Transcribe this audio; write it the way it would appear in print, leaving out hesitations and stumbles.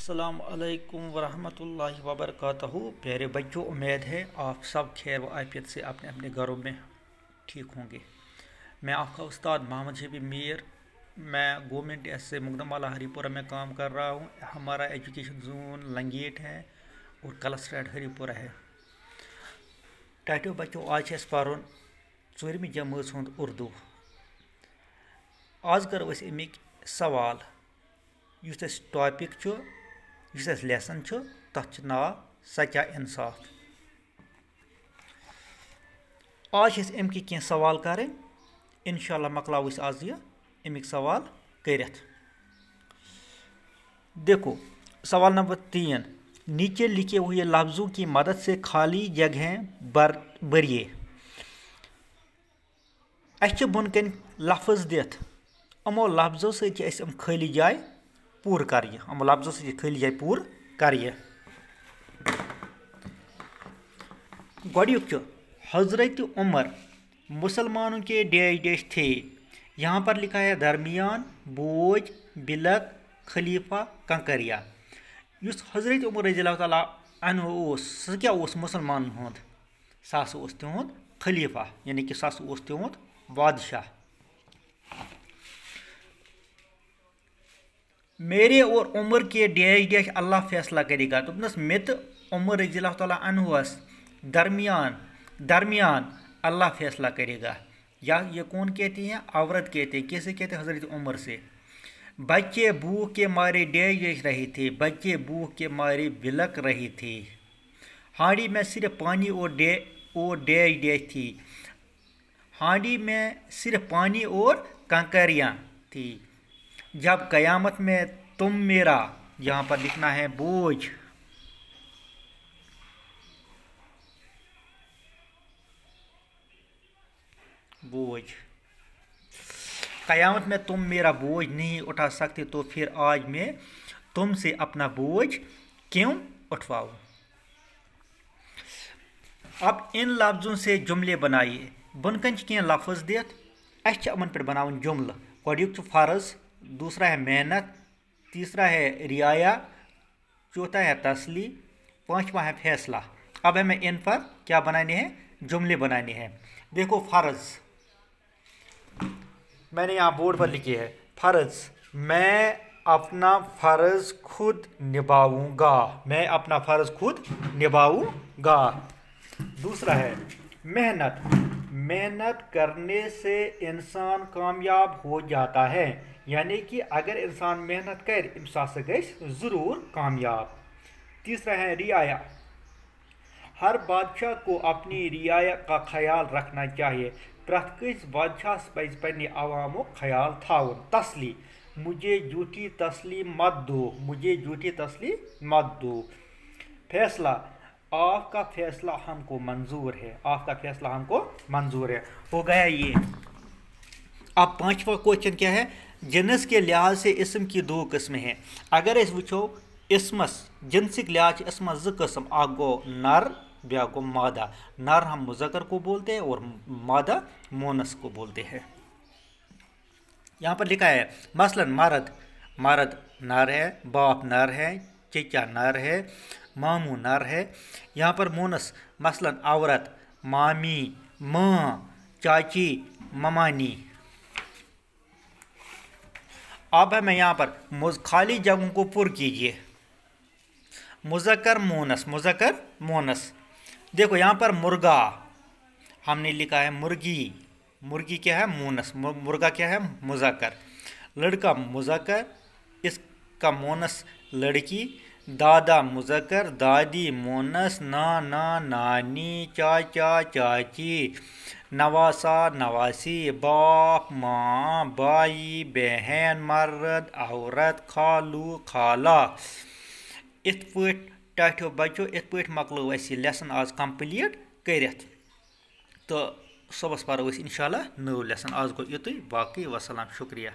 अस्सलाम वालेकुम वरहमतुल्लाहि वबरकातुहू। प्यारे बच्चों, उम्मीद है आप सब खैर व आफियत से अपने अपने घरों में ठीक होंगे। मैं आपका उस्ताद मोहम्मद शफी मीर, मैं गवर्नमेंट से मुकदमाला हरीपुरा में काम कर रहा हूँ। हमारा एजुकेशन जोन लंगेट है और कलस्ट्रेट हरीपुरा है। टाइटो बच्चों, आज है पारुन 4वीं जमात हुंद उर्दू। आज करो अस अमिक सवाल युस अस टॉपिक छु, युस अस लेसन छु, तथ छु नाव सच्चा इंसाफ। आज अस अमकी कह सवाल करें, इंशाल्लाह मकलाओ अस आज यह अमिक सवाल करित। देखो सवाल नंबर 3, नीचे लिखे हुए लफ्जों की मदद से खाली जगहें भरिए। अस बुनकन लफ्ज दित, अमो लफ्जों से खाली जाय पूर कर, अमो लफ्जों से खाली जाय पूर कर। गोड़ुक हजरत उमर मुसलमानों के डैश थे। यहाँ पर लिखा है दरमियान, बोझ, बिलक, खलीफा, कंकरिया। युस हजरत उमर रज़ियल्लाहु तआला अन्हु सह क्या मुसलमान हुंद, सह तिहुंद खलीफा, यानी कि सह तिहुंद बादशाह। मेरे और उमर के डैश अल्लाह फैसला करेगा। तो मे तो उमर रज़ियल्लाहु तआला अन्हु दरमियान अल्लाह फैसला करेगा। या ये कौन कहती हैं? औरत कहते हैं। कैसे कहते हैं? हजरत उमर से। बच्चे भूख के मारे डैश रहे थे, बच्चे भूख के मारे बिलक रहे थे। हांडी में सिर्फ पानी और डैश थी, हांडी में सिर्फ पानी और कंकरियाँ थी। जब कयामत में तुम मेरा, यहाँ पर लिखना है बोझ, कयामत में तुम मेरा बोझ नहीं उठा सकते, तो फिर आज मैं तुमसे अपना बोझ क्यों उठवाऊं। अब इन लफ्जों से जुमले बनाइए। बुनकन कह लफ्ज दित, अमन पे बनावन जुमल। गोड़ुक फर्ज, दूसरा है मेहनत, तीसरा है रियाया, चौथा है तसली, पांचवा है फैसला। अब हमें इन पर क्या बनाने हैं? जुमले बनाने हैं। देखो फर्ज, मैंने यहाँ बोर्ड पर लिखे है फर्ज, मैं अपना फर्ज खुद निभाऊंगा, मैं अपना फर्ज खुद निभाऊंगा। दूसरा है मेहनत, मेहनत करने से इंसान कामयाब हो जाता है, यानी कि अगर इंसान मेहनत करे इंसान जरूर कामयाब। तीसरा है रियाया, हर बादशाह को अपनी रियाया का ख्याल रखना चाहिए, प्रत्येक बादशाह पन्ने अवामो ख्याल थाउन। तसली, मुझे झूठी तसली मत दो, मुझे झूठी तसली मत दो। फैसला, आपका फैसला हमको मंजूर है, आपका फैसला हमको मंजूर है। हो गया ये। अब पांचवा क्वेश्चन क्या है? जिनस के लिहाज से इसम की दो किस्में हैं। अगर इस वुचो इसमस जिनसिक लिहाज इसमस ज किस्म, आ गो नर, ब्या गो मादा। नर हम मुजक्कर को बोलते हैं और मादा मोनस को बोलते हैं। यहाँ पर लिखा है मसलन मर्द, मर्द नर है, बाप नर है, चचा नर है, मामू नर है। यहाँ पर मोनस मसलन औरत, मामी, माँ, चाची, ममानी। अब हमें यहाँ पर खाली जगहों को पुर कीजिए। मुजक्कर मोनस, मुजक्कर मोनस। देखो यहाँ पर मुर्गा हमने लिखा है मुर्गी, मुर्गी क्या है? मोनस, मुर्गा क्या है? मुजक्कर। लड़का मुजक्कर, इसका मोनस लड़की। दादा मुजक्कर, दादी मोनस, नाना नानी, चाचा चाची, नवासा नवासी, बाप माँ, भाई बहन, मर्द औरत, खालू खाला। इत पट टाठो बच्चों, इत पट मकलो लेसन आज कंप्लीट करित। तो सुबह परो इंशाल्लाह नव लेसन। आज गो युतुई, बाकी वसलाम, शुक्रिया।